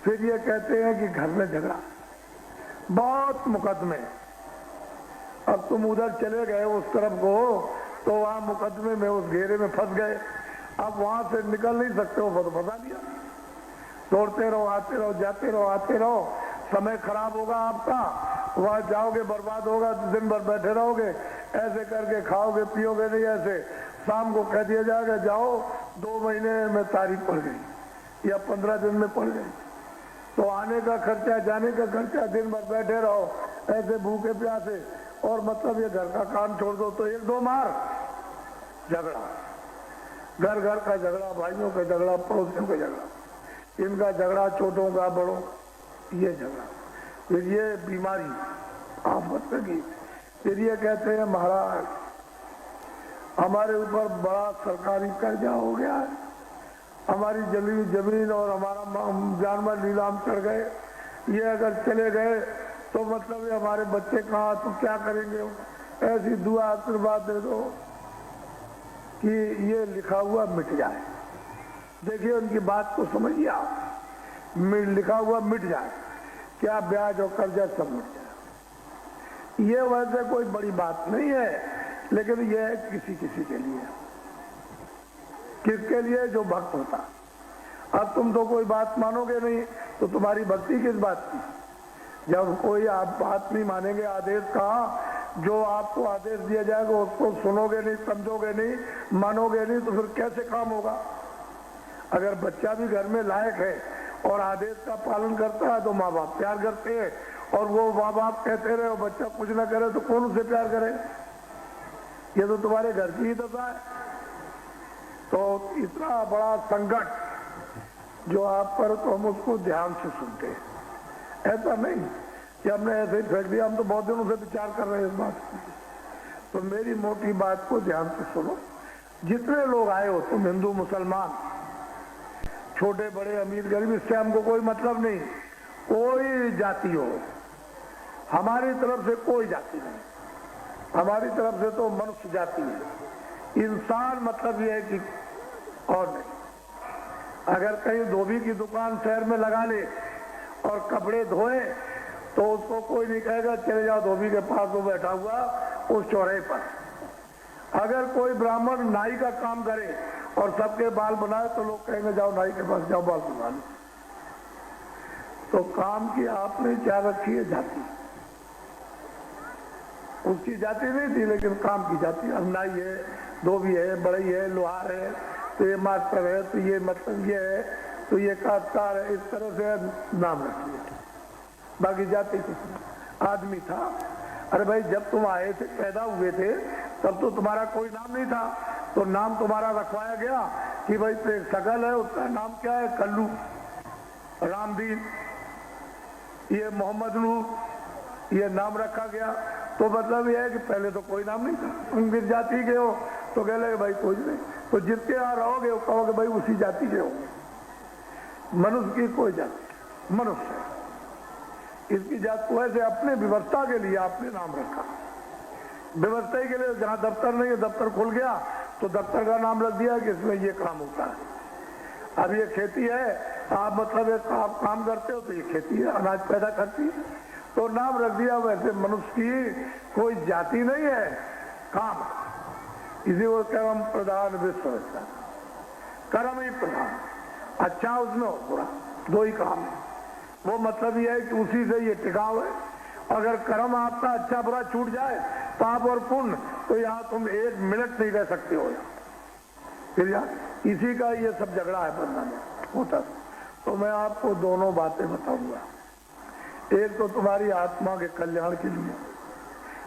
फिर ये कहते हैं कि घर में झगड़ा, बहुत मुकदमे। अब तुम उधर चले गए उस तरफ को, तो वहां मुकदमे में उस घेरे में फंस गए। अब वहां से निकल नहीं सकते हो, तो फंसा दिया। दौड़ते रहो, आते रहो, जाते रहो, आते रहो, समय खराब होगा आपका, वहां जाओगे बर्बाद होगा, दिन भर बैठे रहोगे, ऐसे करके खाओगे पियोगे नहीं। ऐसे शाम को कह दिया जाएगा जाओ, 2 महीने में तारीख पड़ गई या 15 दिन में पड़ गई, तो आने का खर्चा, जाने का खर्चा, दिन भर बैठे रहो ऐसे भूखे प्यासे, और मतलब ये घर का काम छोड़ दो तो 1-2 मार झगड़ा, घर घर का झगड़ा, भाइयों का झगड़ा, पड़ोसियों का झगड़ा, इनका झगड़ा, छोटों का बड़ों, ये झगड़ा। फिर ये बीमारी आप मत लगी। फिर ये कहते हैं महाराज हमारे ऊपर बड़ा सरकारी कर्जा हो गया है, हमारी जली हुई जमीन और हमारा जानवर नीलाम चढ़ गए, ये अगर चले गए तो मतलब ये हमारे बच्चे कहाँ, तो क्या करेंगे। ऐसी दुआ आशीर्वाद दे दो कि ये लिखा हुआ मिट जाए। देखिए उनकी बात को समझिए आप, लिखा हुआ मिट जाए, क्या ब्याज और कर्जा सब मिट जाए। ये वैसे कोई बड़ी बात नहीं है, लेकिन ये है किसी किसी के लिए। किसके लिए? जो भक्त होता। अब तुम तो कोई बात मानोगे नहीं, तो तुम्हारी भक्ति किस बात की? जब कोई आप बात नहीं मानेंगे, आदेश का, जो आपको आदेश दिया जाएगा उसको सुनोगे नहीं, समझोगे नहीं, मानोगे नहीं, तो फिर कैसे काम होगा? अगर बच्चा भी घर में लायक है और आदेश का पालन करता है तो माँ बाप प्यार करते हैं, और वो माँ बाप कहते रहे और बच्चा कुछ ना करे तो कौन उसे प्यार करे? ये तो तुम्हारे घर की ही दशा है। तो इतना बड़ा संकट जो आप पर, तो हम उसको ध्यान से सुनते हैं। ऐसा नहीं कि हमने ऐसे ही फेंक दिया, हम तो बहुत दिनों से विचार कर रहे हैं इस बात की। तो मेरी मोटी बात को ध्यान से सुनो। जितने लोग आए हो, तुम हिंदू मुसलमान, छोटे बड़े, अमीर गरीब, इससे हमको कोई मतलब नहीं। कोई जाति हो, हमारी तरफ से कोई जाति नहीं, हमारी तरफ से तो मनुष्य जाति है। इंसान मतलब ये है कि और नहीं। अगर कहीं धोबी की दुकान शहर में लगा ले और कपड़े धोए, तो उसको कोई नहीं कहेगा चले जाओ धोबी के पास, वो बैठा हुआ उस चौराहे पर। अगर कोई ब्राह्मण नाई का काम करे और सबके बाल बनाए, तो लोग कहेंगे जाओ नाई के पास, जाओ बाल बना लो। तो काम की आपने क्या रखी है? जाति। उसकी जाति नहीं थी, लेकिन काम की जाति। अब नाई है, धोबी है, बढ़ई है, लोहार है, तो ये मास्टर है, तो ये मतलब ये है, तो ये काश्तकार है, इस तरह से नाम रखिए। बाकी जाति कुछ नहीं। आदमी था। अरे भाई जब तुम आए थे, पैदा हुए थे, तब तो तुम्हारा कोई नाम नहीं था, तो नाम तुम्हारा रखवाया गया कि भाई तो एक शकल है, उसका नाम क्या है? कल्लू, रामदीन, ये मोहम्मद नूर, ये नाम रखा गया। तो मतलब ये है कि पहले तो कोई नाम नहीं था। तुम किस जाति के हो? तो कह लगे भाई कोई नहीं। तो जिसके यहाँ रहोगे वो कहोगे भाई उसी जाति के हो। मनुष्य की कोई जाति, मनुष्य है। इसकी जात को ऐसे अपने व्यवस्था के लिए आपने नाम रखा। व्यवस्था के लिए जहाँ दफ्तर नहीं है, दफ्तर खुल गया तो दफ्तर का नाम रख दिया कि इसमें ये काम होता है। अब ये खेती है, आप मतलब एक आप काम करते हो तो ये खेती है, अनाज पैदा करती है, तो नाम रख दिया। वैसे मनुष्य की कोई जाति नहीं है, काम। इसी वो कर्म प्रधान विश्व है, कर्म ही प्रधान। अच्छा उसमें हो बुरा, दो ही काम है। वो मतलब ये है कि उसी से ये टिकाव है। अगर कर्म आपका अच्छा बुरा छूट जाए, पाप और पुण्य, तो यहाँ तुम 1 मिनट नहीं रह सकते हो। फिर यार इसी का ये सब झगड़ा है बंदा में होता। तो मैं आपको दोनों बातें बताऊंगा। एक तो तुम्हारी आत्मा के कल्याण के लिए,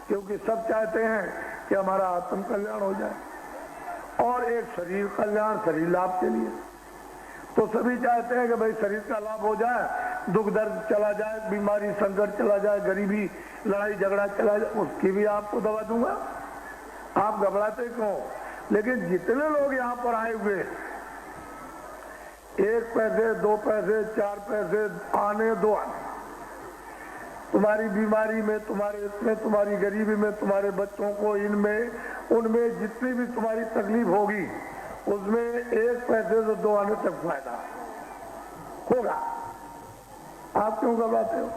क्योंकि सब चाहते हैं कि हमारा आत्म कल्याण हो जाए, और एक शरीर कल्याण, शरीर लाभ के लिए। तो सभी चाहते हैं कि भाई शरीर का लाभ हो जाए, दुख दर्द चला जाए, बीमारी संकट चला जाए, गरीबी लड़ाई झगड़ा चला जाए, उसकी भी आपको दवा दूंगा। आप घबराते क्यों? लेकिन जितने लोग यहाँ पर आए हुए, 1 पैसे 2 पैसे 4 पैसे आने दो आने, तुम्हारी बीमारी में, तुम्हारे इसमें, तुम्हारी गरीबी में, तुम्हारे बच्चों को इनमें उनमें जितनी भी तुम्हारी तकलीफ होगी, उसमें 1 पैसे से 2 आने तक फायदा होगा। आप क्यों घबराते हो?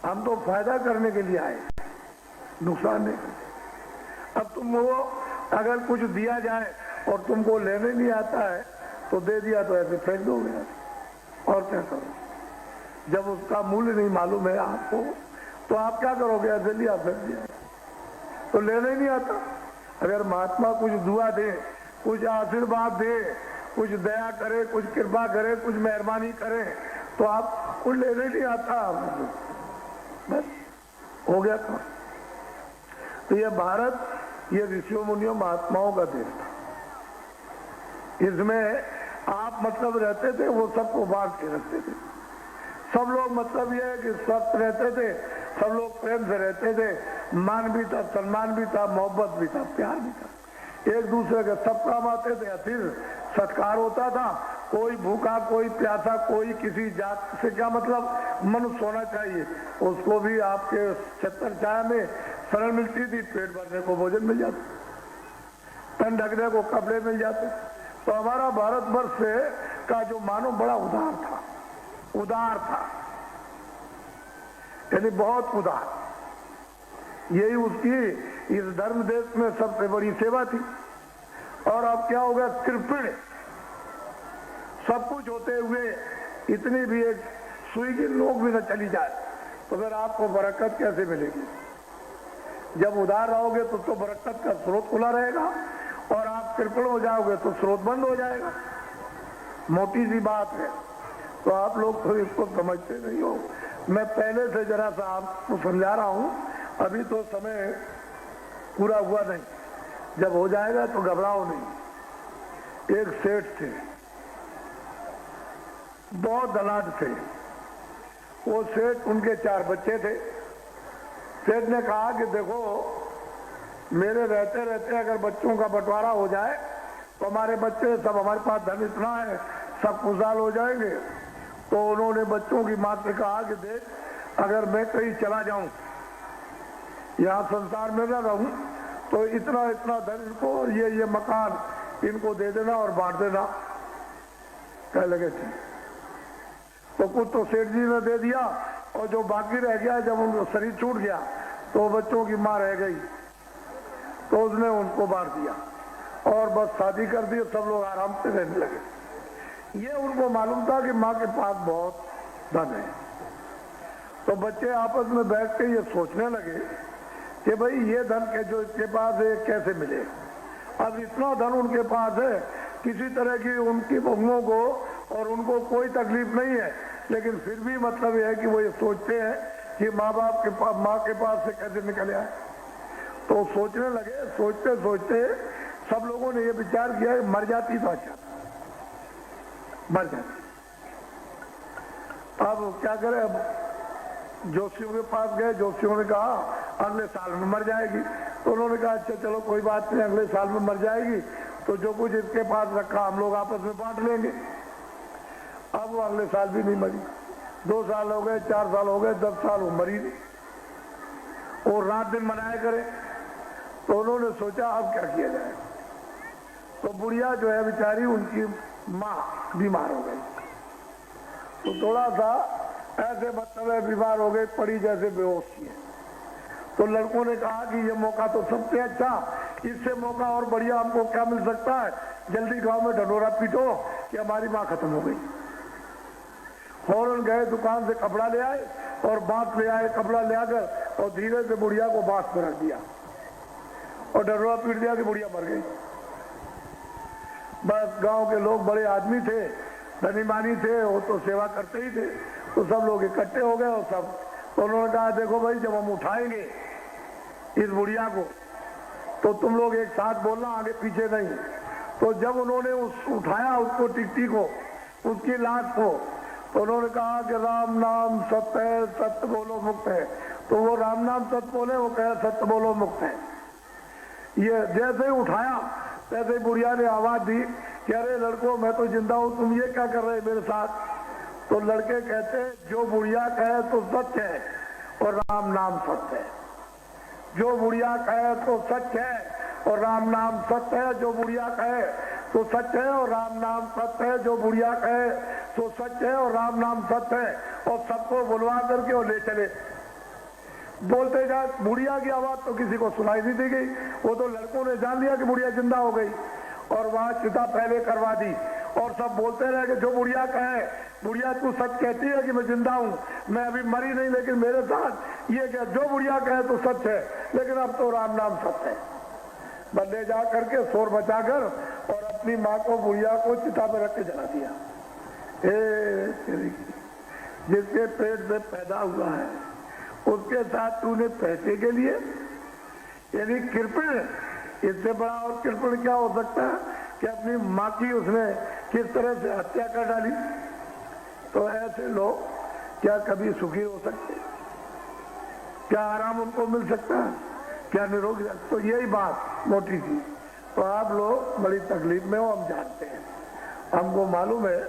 हम तो फायदा करने के लिए आए, नुकसान नहीं करते। अब तुम वो अगर कुछ दिया जाए और तुमको लेने नहीं आता है तो दे दिया तो ऐसे फेंक दोगे, और क्या करो? जब उसका मूल्य नहीं मालूम है आपको तो आप क्या करोगे? ऐसे लिया फेंक दिया तो लेने ही नहीं आता। अगर महात्मा कुछ दुआ दे, कुछ आशीर्वाद दे, कुछ दया करे, कुछ कृपा करे, कुछ मेहरबानी करे तो आपको लेने नहीं आता, बस हो गया काम। तो ये भारत ये ऋषियों मुनियों महात्माओं का देश था। इसमें आप मतलब रहते थे, वो सबको बांट के रखते थे। सब लोग मतलब ये है कि स्वस्थ रहते थे, सब लोग प्रेम से रहते थे, मान भी था, सम्मान भी था, मोहब्बत भी था, प्यार भी था, एक दूसरे के सब काम आते थे, फिर सत्कार होता था। कोई भूखा, कोई प्यासा, कोई किसी जात से क्या मतलब मनुष्य होना चाहिए, उसको भी आपके छत्तर छाया में शरण मिलती थी, पेट भरने को भोजन मिल जाता, तन ढकने को कपड़े मिल जाते। तो हमारा भारतवर्ष का जो मानव बड़ा उदार था, उदार था, यानी बहुत उदार। यही उसकी इस धर्म देश में सबसे बड़ी सेवा थी। और अब क्या हो गया? कृपण, सब कुछ होते हुए इतनी भी एक सुई की नोक भी न चली जाए तो फिर आपको बरकत कैसे मिलेगी? जब उदार रहोगे तो बरकत का स्रोत खुला रहेगा, और आप कृपण हो जाओगे तो स्रोत बंद हो जाएगा। मोटी सी बात है, तो आप लोग तो इसको समझते नहीं हो। मैं पहले से जरा सा आपको समझा रहा हूं, अभी तो समय पूरा हुआ नहीं, जब हो जाएगा तो घबराओ नहीं। एक सेठ थे, बहुत दलाल थे। वो सेठ, उनके 4 बच्चे थे। सेठ ने कहा कि देखो, मेरे रहते रहते अगर बच्चों का बंटवारा हो जाए तो हमारे बच्चे सब, हमारे पास धन इतना है, सब खुशहाल हो जाएंगे। तो उन्होंने बच्चों की मां से कहा कि देख, अगर मैं कहीं चला जाऊं, यहाँ संसार में न रहूं, तो इतना इतना धन इनको और ये मकान इनको दे देना और बांट देना। कह लगे थे तो कुछ तो सेठ जी ने दे दिया, और जो बाकी रह गया, जब उनका शरीर छूट गया तो बच्चों की मां रह गई, तो उसने उनको बांट दिया और बस शादी कर दी, सब लोग आराम से रहने लगे। ये उनको मालूम था कि माँ के पास बहुत धन है। तो बच्चे आपस में बैठ के ये सोचने लगे कि भाई ये धन के जो इसके पास है कैसे मिले। अब इतना धन उनके पास है, किसी तरह की उनकी बहुओं को और उनको कोई तकलीफ नहीं है, लेकिन फिर भी मतलब यह है कि वो ये सोचते हैं कि माँ के पास से कैसे निकले आए। तो सोचने लगे, सोचते सोचते सब लोगों ने ये विचार किया कि मर जाती तो अच्छा, मर जाती। अब क्या करें? अब जोशियों के पास गए, जोशियों ने कहा अगले साल में मर जाएगी। तो उन्होंने कहा अच्छा चलो कोई बात नहीं, अगले साल में मर जाएगी तो जो कुछ इसके पास रखा हम लोग आपस में बांट लेंगे। अब वो अगले साल भी नहीं मरी। 2 साल हो गए, 4 साल हो गए, 10 साल वो मरी नहीं। और रात दिन मनाया करे। तो उन्होंने सोचा अब क्या किया जाए। तो बुढ़िया जो है बेचारी, उनकी माँ बीमार हो गई, तो थोड़ा सा ऐसे मतलब है बीमार हो गई, पड़ी जैसे बेहोश की है। तो लड़कों ने कहा कि ये मौका तो सबसे अच्छा, इससे मौका और बढ़िया हमको क्या मिल सकता है, जल्दी गांव में ढंढोरा पीटो कि हमारी माँ खत्म हो गई। फौरन गए, दुकान से कपड़ा ले आए और बांस ले आए, कपड़ा ले आकर और धीरे से बुढ़िया को बांस पर रख दिया और ढंढोरा पीट दिया कि बुढ़िया मर गई। बस गांव के लोग बड़े आदमी थे, धनी मानी थे, वो तो सेवा करते ही थे, तो सब लोग इकट्ठे हो गए और सब। तो उन्होंने कहा देखो भाई, जब हम उठाएंगे इस बुढ़िया को तो तुम लोग एक साथ बोलना, आगे पीछे नहीं। तो जब उन्होंने उठाया उसको, टिकटी को, उसकी लाश को, तो उन्होंने कहा कि राम नाम सत्य है, सत्य बोलो मुक्त है। तो वो राम नाम सत्य बोले, वो कहे सत्य बोलो मुक्त है। ये जैसे ही उठाया तैसे ही बुढ़िया ने आवाज दी कि अरे लड़कों, मैं तो जिंदा हूं, तुम ये क्या कर रहे मेरे साथ। तो लड़के कहते जो बुढ़िया कहे तो सत्य है और राम नाम सत्य है। जो बुढ़िया कहे तो सच है और राम नाम सत्य है। जो बुढ़िया कहे तो सच है और राम नाम सत्य है। जो बुढ़िया कहे तो सच है और राम नाम सत्य है, और सबको बुलवा करके और ले चले। बोलते जा, बुढ़िया की आवाज तो किसी को सुनाई नहीं दी गई, वो तो लड़कों ने जान लिया कि बुढ़िया जिंदा हो गई और वहां चिता पहले करवा दी, और सब बोलते रहे कि जो बुढ़िया कहे, बुढ़िया तू सच कहती है कि मैं जिंदा हूं, मैं अभी मरी नहीं, लेकिन मेरे साथ ये क्या, जो बुढ़िया कहे तो सच है, लेकिन अब तो राम नाम सत्य है। बंदे जा करके शोर बचाकर और अपनी माँ को, बुढ़िया को चिता पर रख के जला दिया। जिसके पेट से पैदा हुआ है उसके साथ तूने पैसे के लिए, यानी कृपण, इससे बड़ा और कृपण क्या हो सकता है कि अपनी माँ की उसने किस तरह से हत्या कर डाली। तो ऐसे लोग क्या कभी सुखी हो सकते? क्या आराम उनको मिल सकता है? क्या निरोग? तो यही बात मोटी थी। तो आप लोग बड़ी तकलीफ में हो, हम जानते हैं, हमको मालूम है,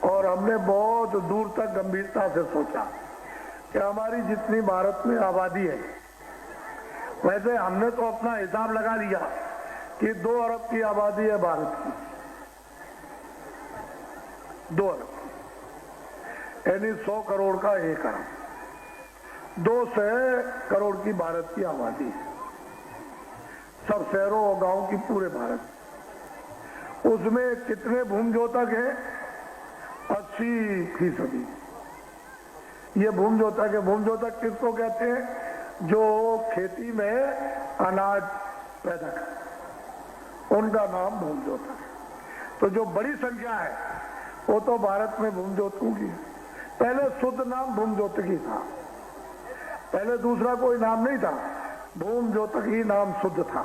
और हमने बहुत दूर तक गंभीरता से सोचा कि हमारी जितनी भारत में आबादी है, वैसे हमने तो अपना हिसाब लगा लिया कि 2 अरब की आबादी है भारत की, 2 अरब, यानी 100 करोड़ का 1 अरब, 200 करोड़ की भारत की आबादी है, सब शहरों और गांवों की, पूरे भारत। उसमें कितने भूमि हैं? 80%। ये भूमि किसको कहते हैं? जो खेती में अनाज पैदा कर, उनका नाम भूमि है। तो जो बड़ी संख्या है वो तो भारत में भूमि की है। पहले शुद्ध नाम भूमि था, पहले दूसरा कोई नाम नहीं था, भूमि नाम शुद्ध था,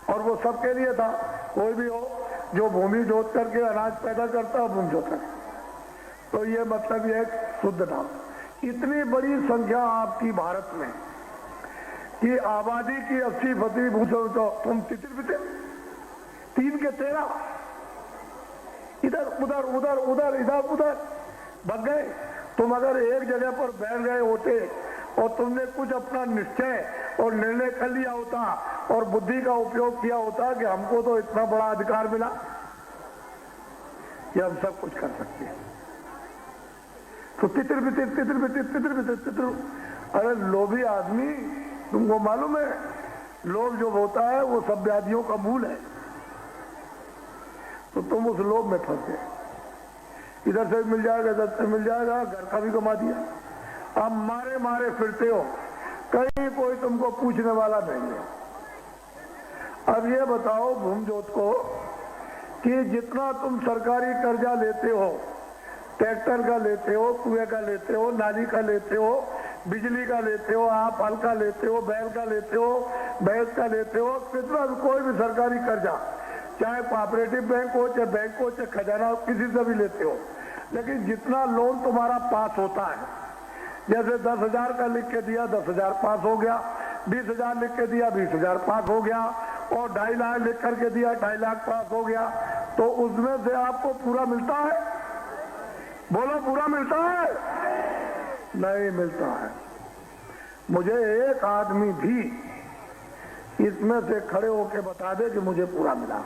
और वो सबके लिए था, कोई भी हो जो भूमि जोत करके अनाज पैदा करता है भूमि। तो ये मतलब ये शुद्ध नाम। इतनी बड़ी संख्या आपकी भारत में कि आबादी की 80% तो तुम तितर बितर 3 के 13 इधर उधर उधर उधर इधर उधर भग गए। तुम अगर एक जगह पर बैठ गए होते और तुमने कुछ अपना निश्चय और निर्णय कर लिया होता और बुद्धि का उपयोग किया होता कि हमको तो इतना बड़ा अधिकार मिला कि हम सब कुछ कर सकते हैं, तो तितर बितर। अरे लोभी आदमी, तुमको मालूम है लोभ जो होता है वो सब व्याधियों का मूल है। तो तुम उस लोभ में फंस गए, इधर से मिल जाएगा, इधर से मिल जाएगा, घर का भी कमा दिया, अब मारे मारे फिरते हो, कहीं कोई तुमको पूछने वाला नहीं है। अब ये बताओ भूमि जोत को कि जितना तुम सरकारी कर्जा लेते हो, ट्रैक्टर का लेते हो, कुएं का लेते हो, नाली का लेते हो, बिजली का लेते हो, आप हल का लेते हो, बैल का लेते हो, भैंस का लेते हो, कितना भी कोई भी सरकारी कर्जा, चाहे कोऑपरेटिव बैंक हो, चाहे बैंक हो, चाहे खजाना हो, किसी से भी लेते हो, लेकिन जितना लोन तुम्हारा पास होता है, जैसे 10,000 का लिख के दिया 10,000 पास हो गया, 20,000 लिख के दिया 20,000 पास हो गया, और 2.5 लाख लिख करके दिया 2.5 लाख पास हो गया, तो उसमें से आपको पूरा मिलता है? बोलो, पूरा मिलता है? नहीं मिलता है। मुझे एक आदमी भी इसमें से खड़े होके बता दे कि मुझे पूरा मिला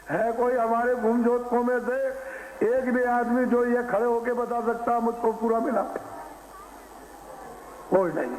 है? कोई हमारे भूमि जोतकों में से एक भी आदमी जो ये खड़े होके बता सकता मुझको पूरा मिला? कोई नहीं।